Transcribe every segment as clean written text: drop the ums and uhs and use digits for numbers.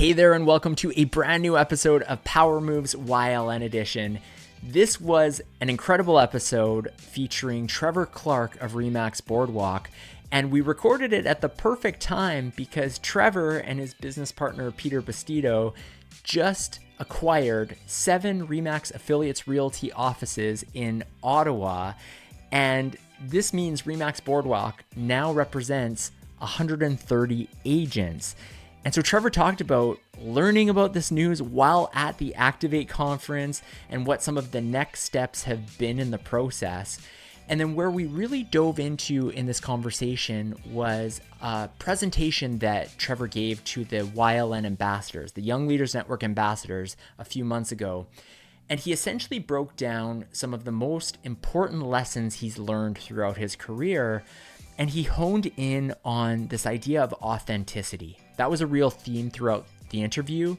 Hey there, and welcome to a brand new episode of Power Moves YLN Edition. This was an incredible episode featuring Trevor Clark of REMAX Boardwalk, and we recorded it at the perfect time because Trevor and his business partner Peter Bastido just acquired 7 REMAX Affiliates Realty offices in Ottawa, and this means REMAX Boardwalk now represents 130 agents. And so Trevor talked about learning about this news while at the Activate conference and what some of the next steps have been in the process. And then where we really dove into in this conversation was a presentation that Trevor gave to the YLN ambassadors, the Young Leaders Network ambassadors, a few months ago. And he essentially broke down some of the most important lessons he's learned throughout his career. And he honed in on this idea of authenticity. That was a real theme throughout the interview.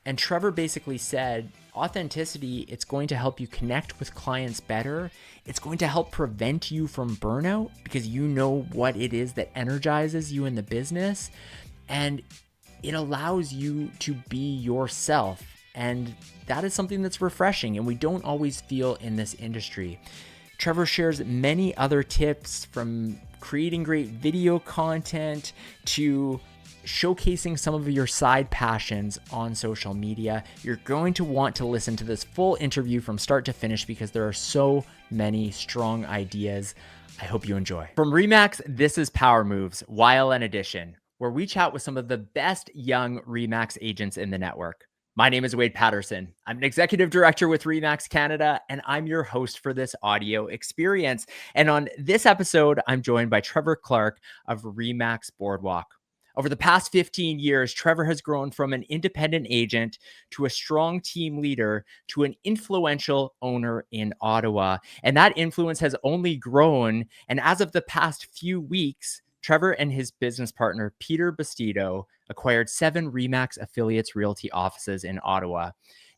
And Trevor basically said, authenticity, it's going to help you connect with clients better. It's going to help prevent you from burnout because you know what it is that energizes you in the business. And it allows you to be yourself. And that is something that's refreshing and we don't always feel in this industry. Trevor shares many other tips from creating great video content to showcasing some of your side passions on social media. You're going to want to listen to this full interview from start to finish because there are so many strong ideas. I hope you enjoy. From REMAX, this is Power Moves, YLN Edition, where we chat with some of the best young REMAX agents in the network. My name is Wade Patterson. I'm an executive director with REMAX Canada, and I'm your host for this audio experience. And on this episode, I'm joined by Trevor Clark of REMAX Boardwalk. Over the past 15 years, Trevor has grown from an independent agent to a strong team leader to an influential owner in Ottawa. And that influence has only grown. And as of the past few weeks, Trevor and his business partner, Peter Bastido, acquired 7 REMAX Affiliates Realty offices in Ottawa.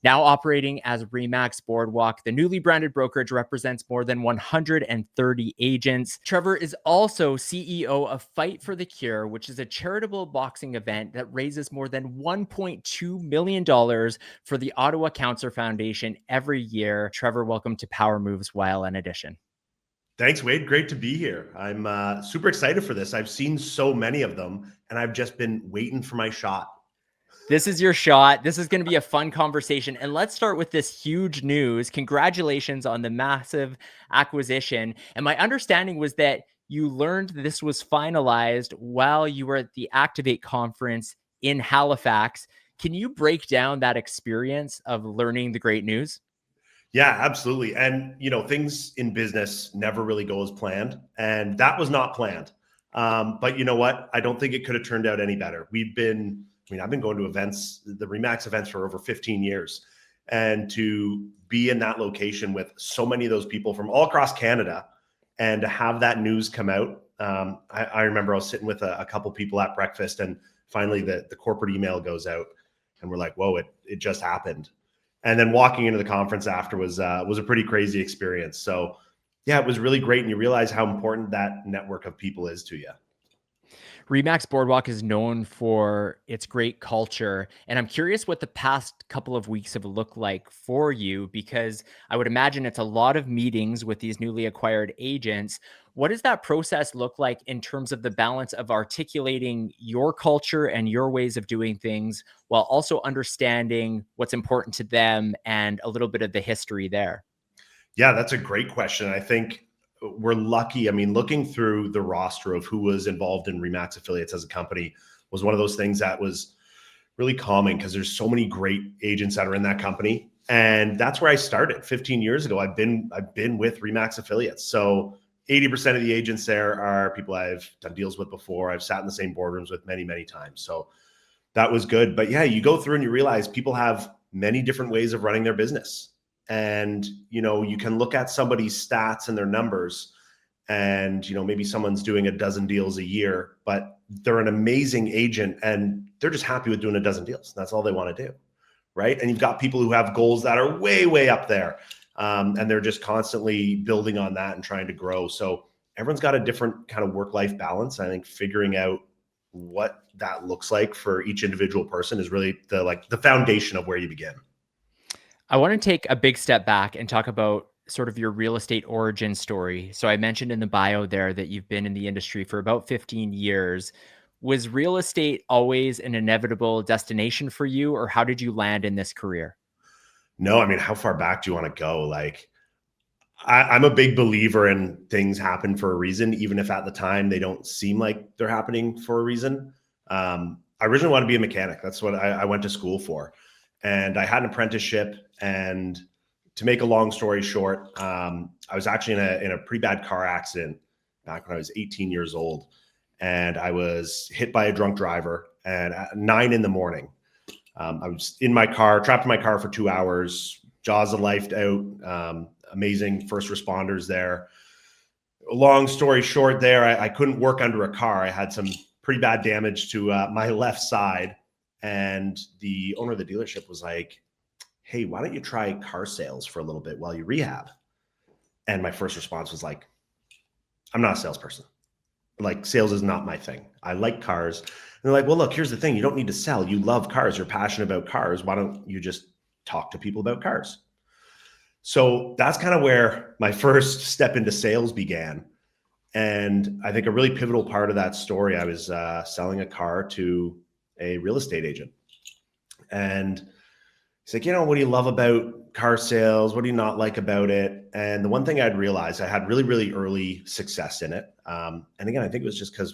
Now operating as REMAX Boardwalk, the newly branded brokerage represents more than 130 agents. Trevor is also CEO of Fight for the Cure, which is a charitable boxing event that raises more than $1.2 million for the Ottawa Cancer Foundation every year. Trevor, welcome to Power Moves YLN Edition. Thanks, Wade. Great to be here. I'm super excited for this. I've seen so many of them, and I've just been waiting for my shot. This is your shot. This is going to be a fun conversation. And let's start with this huge news. Congratulations on the massive acquisition. And my understanding was that you learned this was finalized while you were at the Activate conference in Halifax. Can you break down that experience of learning the great news? Yeah, absolutely. And, things in business never really go as planned. And that was not planned. But you know what? I don't think it could have turned out any better. I've been going to events, the REMAX events for over 15 years. And to be in that location with so many of those people from all across Canada and to have that news come out. I remember I was sitting with a couple people at breakfast and finally the corporate email goes out and we're like, whoa, it just happened. And then walking into the conference after was a pretty crazy experience. So yeah, it was really great. And you realize how important that network of people is to you. REMAX Boardwalk is known for its great culture. And I'm curious what the past couple of weeks have looked like for you, because I would imagine it's a lot of meetings with these newly acquired agents. What does that process look like in terms of the balance of articulating your culture and your ways of doing things while also understanding what's important to them and a little bit of the history there? Yeah, that's a great question. I think we're lucky. I mean, looking through the roster of who was involved in REMAX Affiliates as a company was one of those things that was really calming because there's so many great agents that are in that company. And that's where I started 15 years ago. I've been with REMAX Affiliates. So 80% of the agents there are people I've done deals with before. I've sat in the same boardrooms with many, many times. So that was good. But yeah, you go through and you realize people have many different ways of running their business. And, you can look at somebody's stats and their numbers and, maybe someone's doing a dozen deals a year, but they're an amazing agent and they're just happy with doing a dozen deals. That's all they want to do. Right. And you've got people who have goals that are way, way up there. And they're just constantly building on that and trying to grow. So everyone's got a different kind of work-life balance. I think figuring out what that looks like for each individual person is really the foundation of where you begin. I want to take a big step back and talk about sort of your real estate origin story. So I mentioned in the bio there that you've been in the industry for about 15 years. Was real estate always an inevitable destination for you, or how did you land in this career? No, I mean, how far back do you want to go? Like, I'm a big believer in things happen for a reason, even if at the time they don't seem like they're happening for a reason. I originally wanted to be a mechanic. That's what I went to school for. And I had an apprenticeship. And to make a long story short, I was actually in a pretty bad car accident back when I was 18 years old. And I was hit by a drunk driver. And at 9 a.m, I was in my car, trapped in my car for 2 hours, jaws of life out. Amazing first responders there. Long story short there, I couldn't work under a car. I had some pretty bad damage to my left side. And the owner of the dealership was like, hey, why don't you try car sales for a little bit while you rehab? And my first response was like, I'm not a salesperson. Like, sales is not my thing. I like cars. And they're like, well, look, here's the thing. You don't need to sell. You love cars. You're passionate about cars. Why don't you just talk to people about cars? So that's kind of where my first step into sales began. And I think a really pivotal part of that story, I was selling a car to a real estate agent. And he's like, what do you love about car sales? What do you not like about it? And the one thing I'd realized, I had really, really early success in it. And again, I think it was just because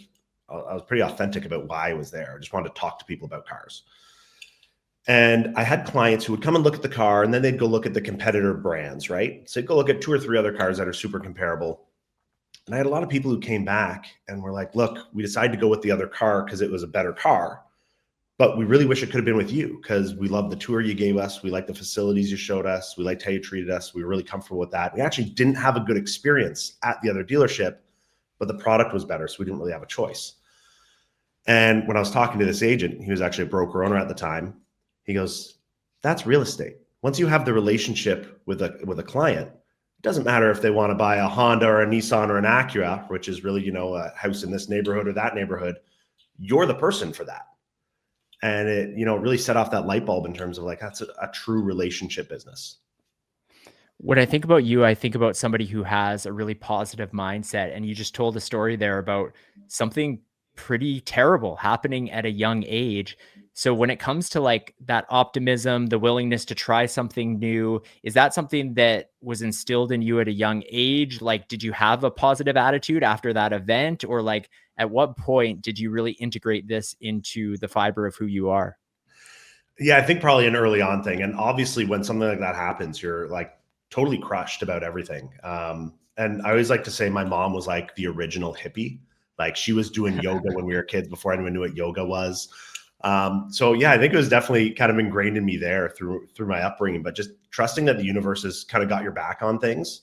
I was pretty authentic about why I was there. I just wanted to talk to people about cars. And I had clients who would come and look at the car, and then they'd go look at the competitor brands, right? So they'd go look at 2 or 3 other cars that are super comparable. And I had a lot of people who came back and were like, look, we decided to go with the other car because it was a better car, but we really wish it could have been with you because we loved the tour you gave us. We liked the facilities you showed us. We liked how you treated us. We were really comfortable with that. We actually didn't have a good experience at the other dealership, but the product was better, so we didn't really have a choice. And when I was talking to this agent, he was actually a broker owner at the time. He goes, that's real estate. Once you have the relationship with a client, it doesn't matter if they want to buy a Honda or a Nissan or an Acura, which is really, a house in this neighborhood or that neighborhood. You're the person for that. And it, really set off that light bulb in terms of like, that's a true relationship business. When I think about you, I think about somebody who has a really positive mindset. And you just told a story there about something pretty terrible happening at a young age. So when it comes to like that optimism, the willingness to try something new, is that something that was instilled in you at a young age? Like, did you have a positive attitude after that event? Or like, at what point did you really integrate this into the fiber of who you are? Yeah, I think probably an early on thing. And obviously when something like that happens, you're like totally crushed about everything. And I always like to say my mom was like the original hippie. Like, she was doing yoga when we were kids before anyone knew what yoga was. So yeah, I think it was definitely kind of ingrained in me there through my upbringing, but just trusting that the universe has kind of got your back on things.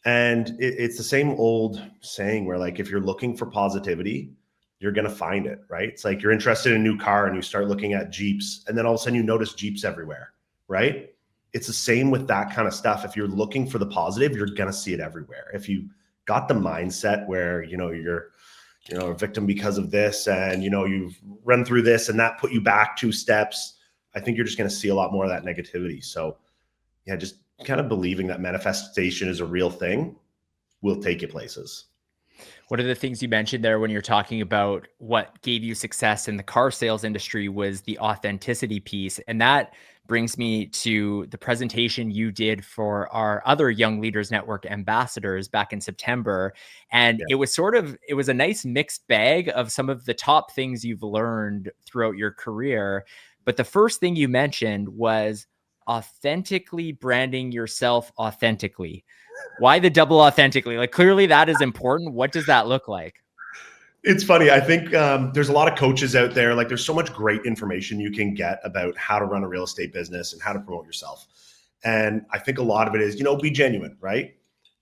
And it's the same old saying where like, if you're looking for positivity, you're going to find it, right? It's like you're interested in a new car and you start looking at Jeeps, and then all of a sudden you notice Jeeps everywhere, right? It's the same with that kind of stuff. If you're looking for the positive, you're going to see it everywhere. If you got the mindset where, you're a victim because of this, and you've run through this and that put you back 2 steps, I think you're just going to see a lot more of that negativity. So yeah, just kind of believing that manifestation is a real thing will take you places. One of the things you mentioned there when you're talking about what gave you success in the car sales industry was the authenticity piece. And that brings me to the presentation you did for our other Young Leaders Network ambassadors back in September. And Yeah. it was a nice mixed bag of some of the top things you've learned throughout your career. But the first thing you mentioned was authentically branding yourself authentically. Why the double authentically? Like, clearly that is important. What does that look like? It's funny. I think there's a lot of coaches out there. Like, there's so much great information you can get about how to run a real estate business and how to promote yourself. And I think a lot of it is, be genuine, right?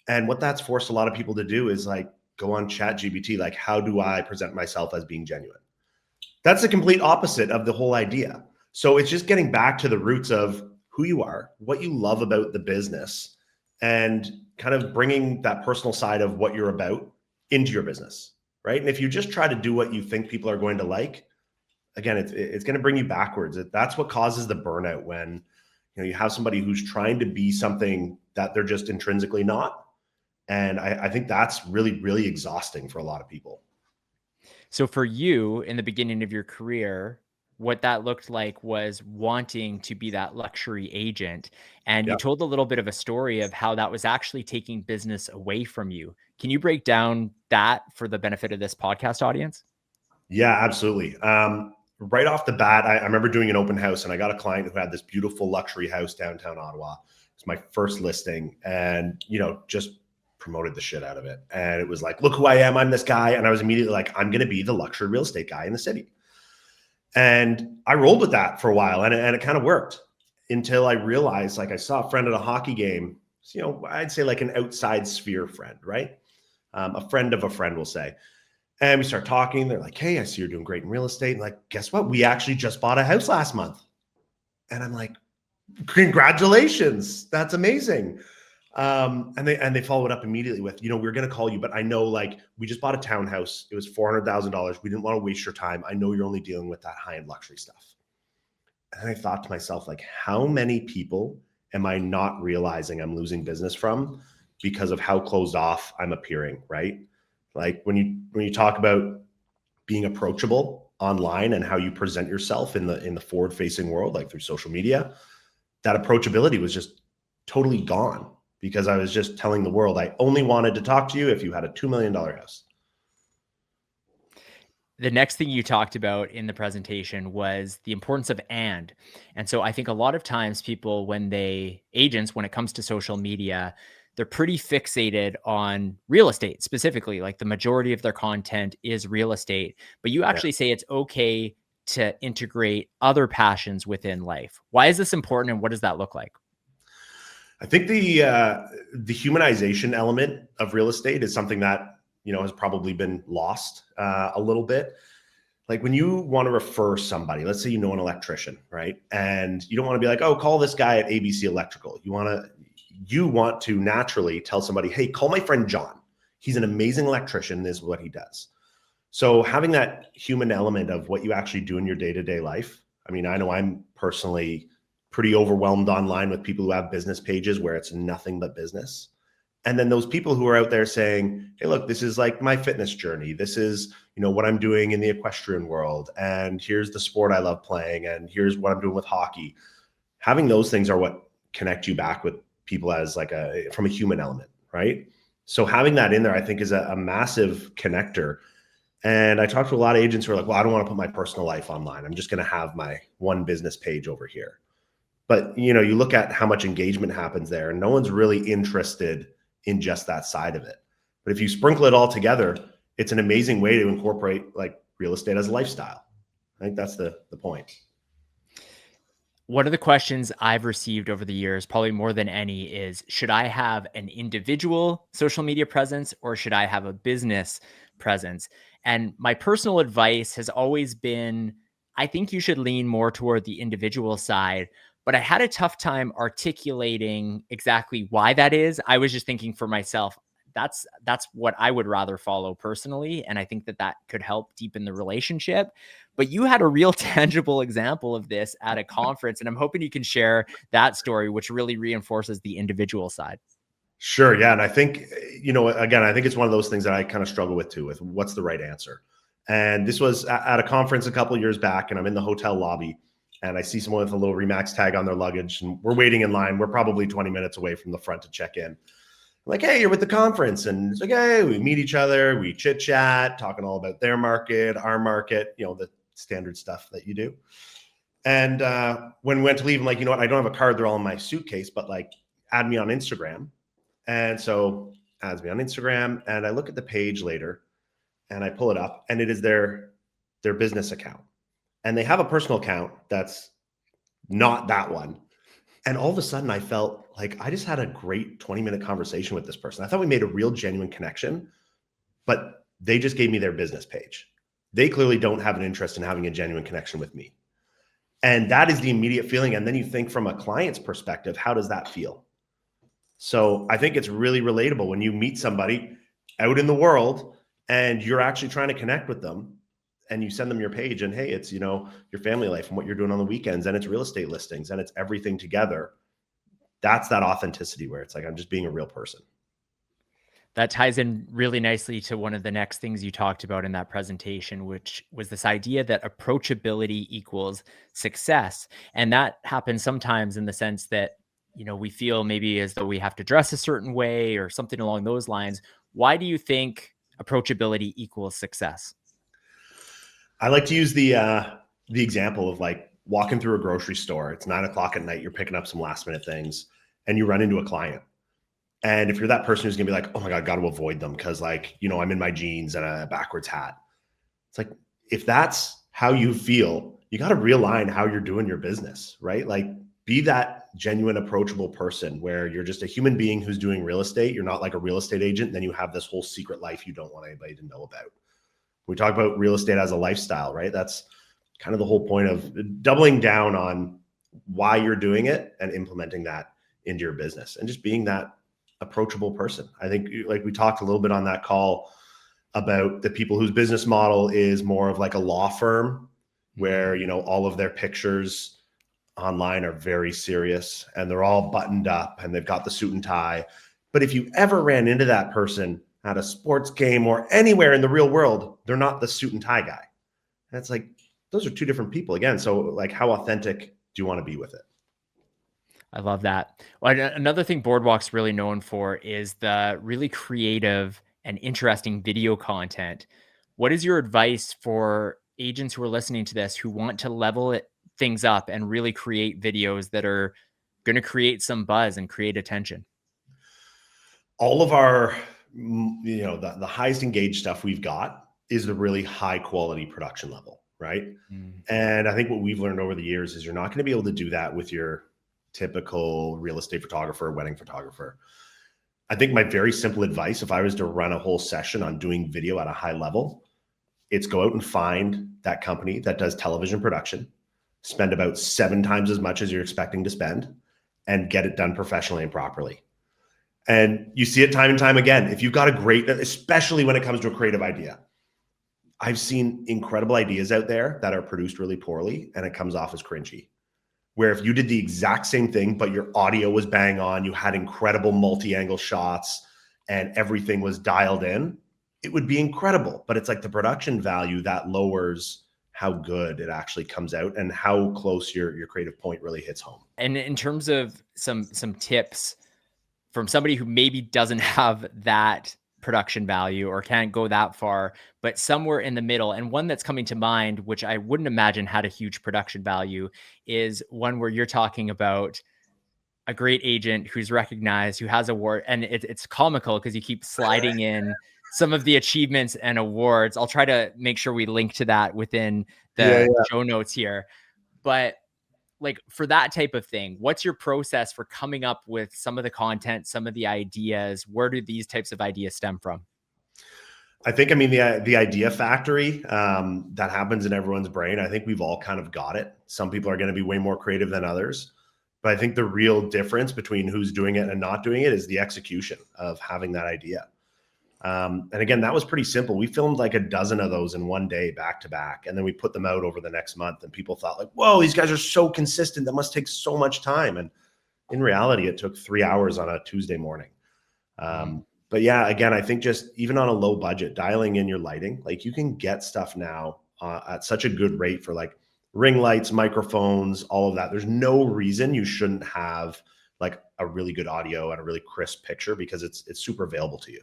And what that's forced a lot of people to do is like go on ChatGPT, like, how do I present myself as being genuine? That's the complete opposite of the whole idea. So it's just getting back to the roots of who you are, what you love about the business, and kind of bringing that personal side of what you're about into your business. right? And if you just try to do what you think people are going to like, again, it's going to bring you backwards. That's what causes the burnout when, you have somebody who's trying to be something that they're just intrinsically not. And I think that's really, really exhausting for a lot of people. So for you in the beginning of your career, what that looked like was wanting to be that luxury agent. And you Yeah. told a little bit of a story of how that was actually taking business away from you. Can you break down that for the benefit of this podcast audience? Yeah, absolutely. Right off the bat, I remember doing an open house and I got a client who had this beautiful luxury house downtown Ottawa. It's my first listing and, just promoted the shit out of it. And it was like, look who I am. I'm this guy. And I was immediately like, I'm going to be the luxury real estate guy in the city. And I rolled with that for a while and it kind of worked until I realized, like I saw a friend at a hockey game, I'd say like an outside sphere friend, right? A friend of a friend will say. And we start talking. They're like, hey, I see you're doing great in real estate. And like, guess what? We actually just bought a house last month. And I'm like, congratulations. That's amazing. And they followed up immediately with, we're going to call you, but I know like we just bought a townhouse. It was $400,000. We didn't want to waste your time. I know you're only dealing with that high-end luxury stuff. And I thought to myself, like, how many people am I not realizing I'm losing business from because of how closed off I'm appearing, right? Like when you talk about being approachable online and how you present yourself in the forward-facing world, like through social media, that approachability was just totally gone because I was just telling the world I only wanted to talk to you if you had a $2 million house. The next thing you talked about in the presentation was the importance of and. And so I think a lot of times people, when it comes to social media, they're pretty fixated on real estate specifically. Like the majority of their content is real estate, but you actually say it's okay to integrate other passions within life. Why is this important and what does that look like? I think the humanization element of real estate is something that, has probably been lost a little bit. Like when you want to refer somebody, let's say you know an electrician, right? And you don't want to be like, oh, call this guy at ABC Electrical. You want to naturally tell somebody, hey, call my friend John. He's an amazing electrician. This is what he does. So having that human element of what you actually do in your day-to-day life. I mean, I know I'm personally pretty overwhelmed online with people who have business pages where it's nothing but business. And then those people who are out there saying, hey, look, this is like my fitness journey. This is, what I'm doing in the equestrian world. And here's the sport I love playing. And here's what I'm doing with hockey. Having those things are what connect you back with people as like from a human element, right? So having that in there, I think is a massive connector. And I talk to a lot of agents who are like, well, I don't want to put my personal life online. I'm just going to have my one business page over here. But, you look at how much engagement happens there and no one's really interested in just that side of it. But if you sprinkle it all together, it's an amazing way to incorporate like real estate as a lifestyle. I think that's the point. One of the questions I've received over the years, probably more than any, is should I have an individual social media presence or should I have a business presence? And my personal advice has always been, I think you should lean more toward the individual side. But I had a tough time articulating exactly why that is. I was just thinking for myself, that's what I would rather follow personally. And I think that could help deepen the relationship. But you had a real tangible example of this at a conference. And I'm hoping you can share that story, which really reinforces the individual side. Sure. Yeah. And I think, again, I think it's one of those things that I kind of struggle with too, with what's the right answer. And this was at a conference a couple of years back, and I'm in the hotel lobby and I see someone with a little REMAX tag on their luggage and we're waiting in line. We're probably 20 minutes away from the front to check in. I'm like, hey, you're with the conference. And it's like, hey, we meet each other, we chit chat, talking all about their market, our market, the standard stuff that you do. And when we went to leave, I'm like, you know what? I don't have a card. They're all in my suitcase, but like add me on Instagram. And so adds me on Instagram. And I look at the page later and I pull it up and it is their business account. And they have a personal account that's not that one. And all of a sudden I felt like I just had a great 20-minute conversation with this person. I thought we made a real genuine connection, but they just gave me their business page. They clearly don't have an interest in having a genuine connection with me. And that is the immediate feeling. And then you think from a client's perspective, how does that feel? So I think it's really relatable when you meet somebody out in the world and you're actually trying to connect with them, and you send them your page, and hey, it's, your family life and what you're doing on the weekends, and it's real estate listings, and it's everything together. That's that authenticity where it's like, I'm just being a real person. That ties in really nicely to one of the next things you talked about in that presentation, which was this idea that approachability equals success. And that happens sometimes in the sense that, we feel maybe as though we have to dress a certain way or something along those lines. Why do you think approachability equals success? I like to use the example of like walking through a grocery store. It's 9 o'clock at night. You're picking up some last minute things, and you run into a client. And if you're that person who's gonna be like, oh my God, got to avoid them because, like, I'm in my jeans and a backwards hat. It's like, if that's how you feel, you got to realign how you're doing your business, right? Like, be that genuine, approachable person where you're just a human being who's doing real estate. You're not like a real estate agent. Then you have this whole secret life you don't want anybody to know about. We talk about real estate as a lifestyle, right? That's kind of the whole point of doubling down on why you're doing it and implementing that into your business and just being that approachable person. I think, like we talked a little bit on that call about the people whose business model is more of like a law firm where, all of their pictures online are very serious and they're all buttoned up and they've got the suit and tie. But if you ever ran into that person at a sports game or anywhere in the real world, they're not the suit and tie guy. And it's like, those are two different people again. So like, how authentic do you want to be with it? I love that. Well, another thing Boardwalk's really known for is the really creative and interesting video content. What is your advice for agents who are listening to this who want to things up and really create videos that are going to create some buzz and create attention? All of our, the highest engaged stuff we've got is the really high quality production level, right? And I think what we've learned over the years is you're not going to be able to do that with your typical real estate photographer, wedding photographer. I think my very simple advice, if I was to run a whole session on doing video at a high level, it's go out and find that company that does television production, spend about 7 times as much as you're expecting to spend, and get it done professionally and properly. And you see it time and time again. If you've got a great, especially when it comes to a creative idea, I've seen incredible ideas out there that are produced really poorly and it comes off as cringy. Where if you did the exact same thing, but your audio was bang on, you had incredible multi-angle shots and everything was dialed in, it would be incredible. But it's like the production value that lowers how good it actually comes out and how close your creative point really hits home. And in terms of some tips from somebody who maybe doesn't have that production value or can't go that far, but somewhere in the middle, and one that's coming to mind, which I wouldn't imagine had a huge production value, is one where you're talking about a great agent who's recognized, who has award, and it's comical because you keep sliding in some of the achievements and awards. I'll try to make sure we link to that within the show notes here. But like, for that type of thing, what's your process for coming up with some of the content, some of the ideas? Where do these types of ideas stem from? I think, the idea factory that happens in everyone's brain, I think we've all kind of got it. Some people are going to be way more creative than others. But I think the real difference between who's doing it and not doing it is the execution of having that idea. And again, that was pretty simple. We filmed like a dozen of those in one day, back to back. And then we put them out over the next month. And people thought like, whoa, these guys are so consistent. That must take so much time. And in reality, it took 3 hours on a Tuesday morning. But yeah, again, I think just even on a low budget, dialing in your lighting, like you can get stuff now at such a good rate for like ring lights, microphones, all of that. There's no reason you shouldn't have like a really good audio and a really crisp picture because it's super available to you.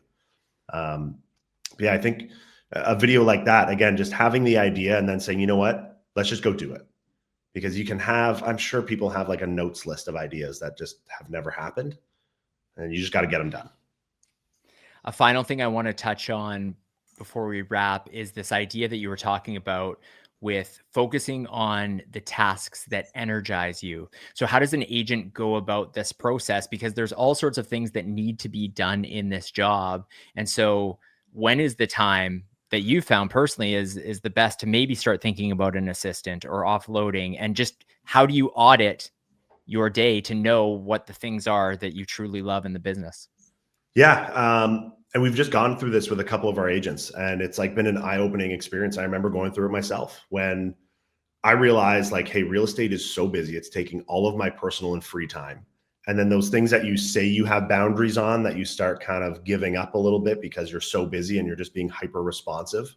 Yeah, I think a video like that, again, just having the idea and then saying, you know what, let's just go do it. Because you can have, I'm sure people have like a notes list of ideas that just have never happened. And you just got to get them done. A final thing I want to touch on before we wrap is this idea that you were talking about with focusing on the tasks that energize you. So how does an agent go about this process? Because there's all sorts of things that need to be done in this job. And so when is the time that you found personally is the best to maybe start thinking about an assistant or offloading? And just how do you audit your day to know what the things are that you truly love in the business? Yeah. And we've just gone through this with a couple of our agents, and it's like been an eye-opening experience. I remember going through it myself when I realized like, hey, real estate is so busy. It's taking all of my personal and free time. And then those things that you say you have boundaries on, that you start kind of giving up a little bit because you're so busy and you're just being hyper responsive.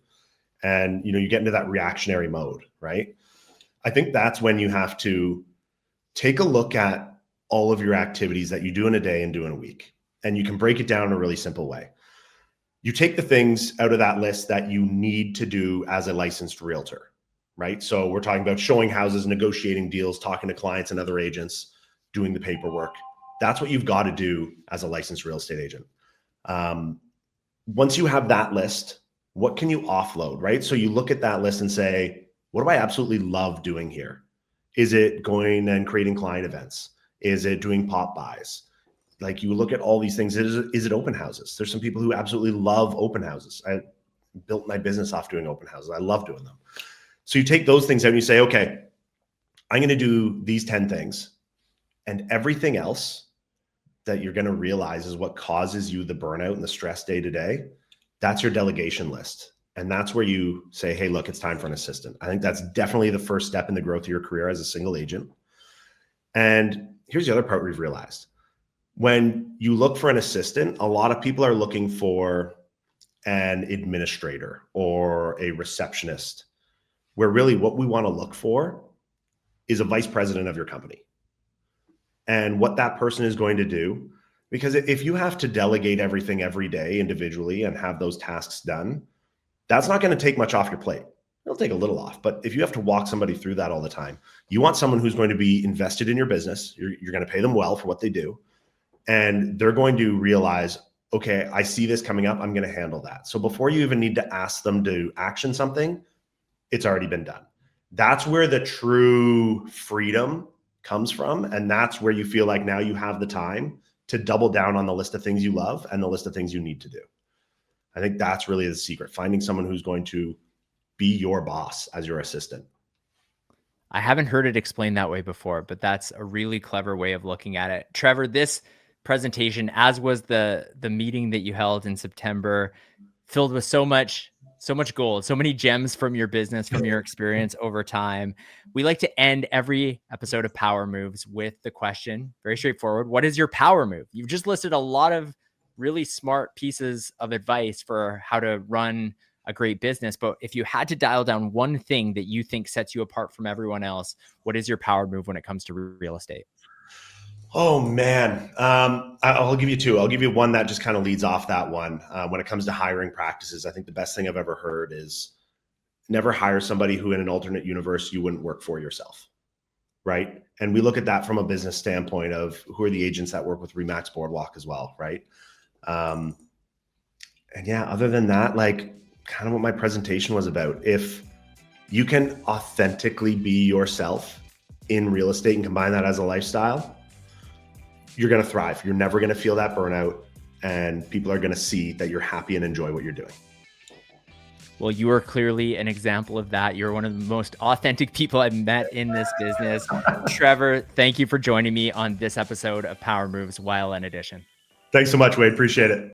And, you get into that reactionary mode, right? I think that's when you have to take a look at all of your activities that you do in a day and do in a week. And you can break it down in a really simple way. You take the things out of that list that you need to do as a licensed realtor, right? So we're talking about showing houses, negotiating deals, talking to clients and other agents, doing the paperwork. That's what you've got to do as a licensed real estate agent. Once you have that list, what can you offload, right? So you look at that list and say, what do I absolutely love doing here? Is it going and creating client events? Is it doing pop buys? Like, you look at all these things. Is it open houses? There's some people who absolutely love open houses. I built my business off doing open houses. I love doing them. So you take those things out and you say, okay, I'm going to do these 10 things, and everything else that you're going to realize is what causes you the burnout and the stress day to day. That's your delegation list. And that's where you say, hey, look, it's time for an assistant. I think that's definitely the first step in the growth of your career as a single agent. And here's the other part we've realized. When you look for an assistant, a lot of people are looking for an administrator or a receptionist, where really what we want to look for is a vice president of your company. And what that person is going to do, because if you have to delegate everything every day individually and have those tasks done, that's not going to take much off your plate. It'll take a little off, but if you have to walk somebody through that all the time, you want someone who's going to be invested in your business. You're going to pay them well for what they do. And they're going to realize, okay, I see this coming up. I'm going to handle that. So before you even need to ask them to action something, it's already been done. That's where the true freedom comes from. And that's where you feel like now you have the time to double down on the list of things you love and the list of things you need to do. I think that's really the secret, finding someone who's going to be your boss as your assistant. I haven't heard it explained that way before, but that's a really clever way of looking at it. Trevor, this presentation, as was the meeting that you held in September, filled with so much gold, so many gems from your business, from your experience over time. We like to end every episode of Power Moves with the question, very straightforward: what is your power move? You've just listed a lot of really smart pieces of advice for how to run a great business, but if you had to dial down one thing that you think sets you apart from everyone else, what is your power move when it comes to real estate? Oh man, I'll give you two. I'll give you one that just kind of leads off that one. When it comes to hiring practices, I think the best thing I've ever heard is never hire somebody who in an alternate universe you wouldn't work for yourself, right? And we look at that from a business standpoint of who are the agents that work with REMAX Boardwalk as well, right? And yeah, other than that, like kind of what my presentation was about. If you can authentically be yourself in real estate and combine that as a lifestyle, you're going to thrive. You're never going to feel that burnout, and people are going to see that you're happy and enjoy what you're doing. Well, you are clearly an example of that. You're one of the most authentic people I've met in this business. Trevor, thank you for joining me on this episode of Power Moves YLN Edition. Thanks so much, Wade. Appreciate it.